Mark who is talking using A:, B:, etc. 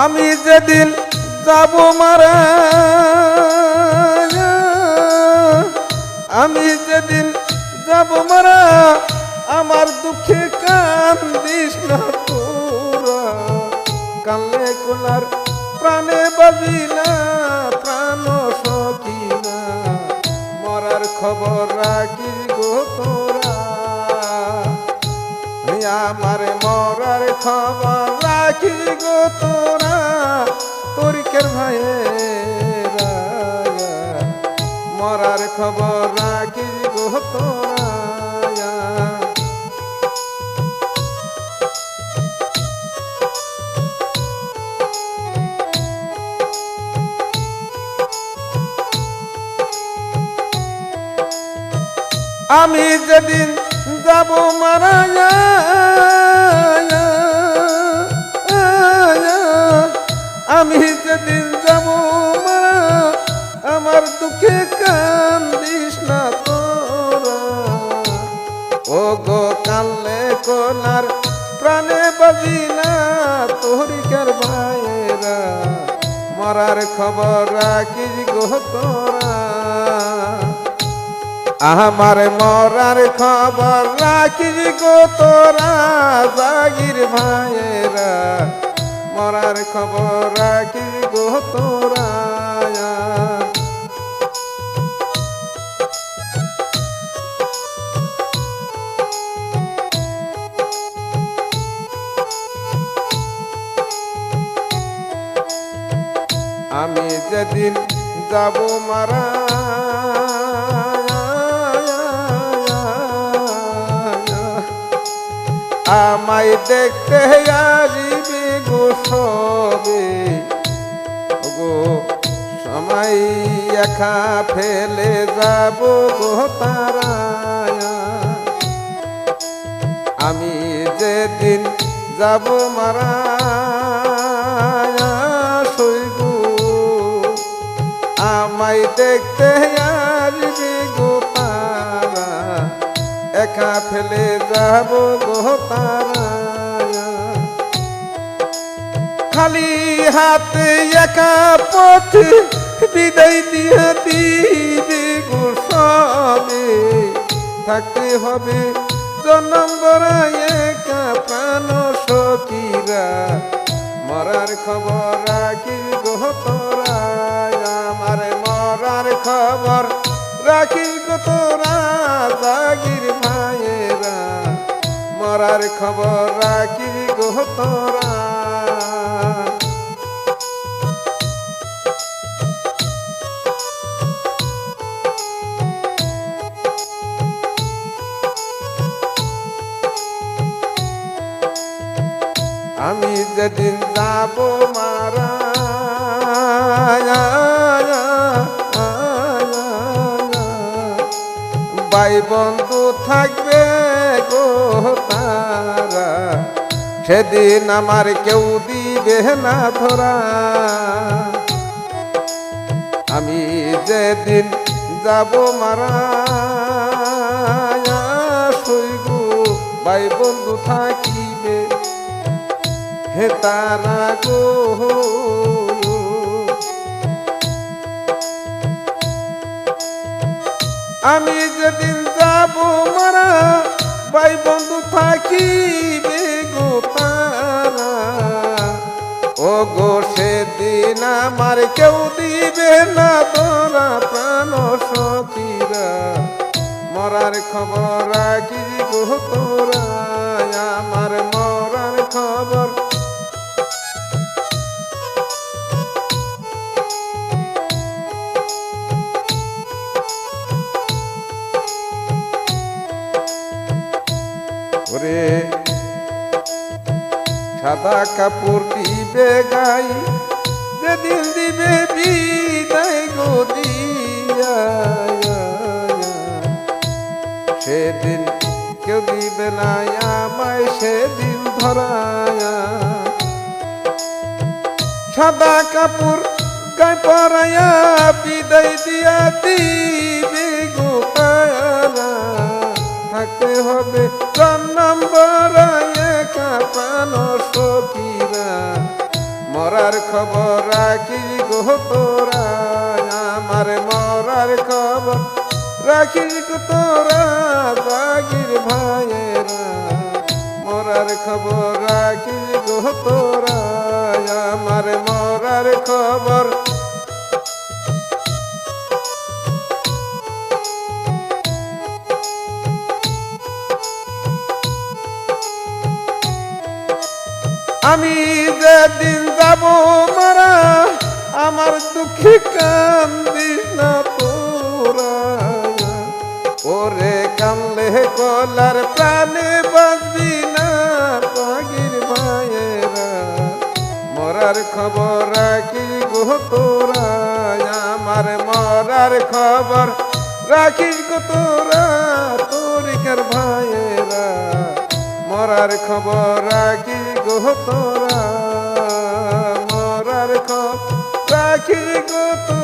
A: আমি যেদিন যাব মারা, আমি যেদিন যাব মারা, আমার দুঃখে কান্দিস না তোরা। কানলে কোলার প্রাণে বাজি না, প্রাণ সখী না, মরার খবর রাখিস গো তোরা। আমার মরার খবর রাখিস গো তোরা, তরিকের ভাইয়েরা। মরার খবর রাখিস গো তোরা। আমি যেদিন যাব মারা, আমি যেদিন যাব মারা, আমার দুঃখে কান্দিস না তোরা। ও গো কানলে কোলার প্রাণে বাজি না, তরিকের ভাইয়েরা। মরার খবর রাখিস গো তোরা। আমার মরার খবর রাখিস গো তোরা, জাগির ভাইয়েরা। মরার খবর রাখিস গো তোরা। আমি যেদিন যাব মারা, আমায় দেখতে আসিবে গো সবে। গো সময় একা ফেলে যাব গো তারা। আমি যেদিন যাব মারা, সইগো আমায় দেখতে আসবে গো তারা। একা ফেলে যাব গো তারা। খালি হাতে একা পথে বিদায় দিয়া দিবে গো সবে। থাকতে হবে জনম বড়া একা প্রাণ সখীরা। মরার খবর রাখিস গো তোরা। আমার মরার খবর রাখিস গো তোরা, জাগির ভাইয়েরা। মরার খবর রাখিস গো তোরা। আমি যেদিন যাব মারা, ভাই বন্ধু থাকবে গো তারা। সেদিন আমার কেউ দিবে না ধরা। আমি যেদিন যাব মারা, সইগো ভাই বন্ধু থাকিবে হে তারা গো। আমি যেদিন যাব মারা, ভাই বন্ধু থাকিবে গো তারা। ও গো সেদিন আমার কেউ দিবে না তোরা, প্রাণ সখীরা। মরার খবর রাখিস গো তোরা। আমার মরার খবর ওরে সাদা কাপড় দিবে গাই, যেদিন দিবে বিদায় গো দিয়া। সেদিন কেউ দিবে না আমায় সেদিন ধরায়া। সাদা কাপড় গায়ে পরাইয়া বিদায় দিয়া দিবে গো তারা। থাকতে হবে জন্ম বড় একা প্রাণ সখীরা। মরার খবর রাখিস গো তোরা, আমার মরার খবর রাখিস গো তোরা, জাগির ভাইয়েরা মরার খবর রাখিস গো তোরা, আমার মরার খবর। আমি যেদিন যাব মারা, আমার দুঃখে কান্দিস না তোরা, ওরে কানলে কলার প্রাণে বাঁচবি না পাগির ভাইয়েরা, মরার খবর রাখিস গো তোরা, আমার মরার খবর রাখিস গো তোরা, তরিকার ভাইয়েরা মরার খবর রাখিস গো তোরা, মরার খবর রাখিস গো তোরা।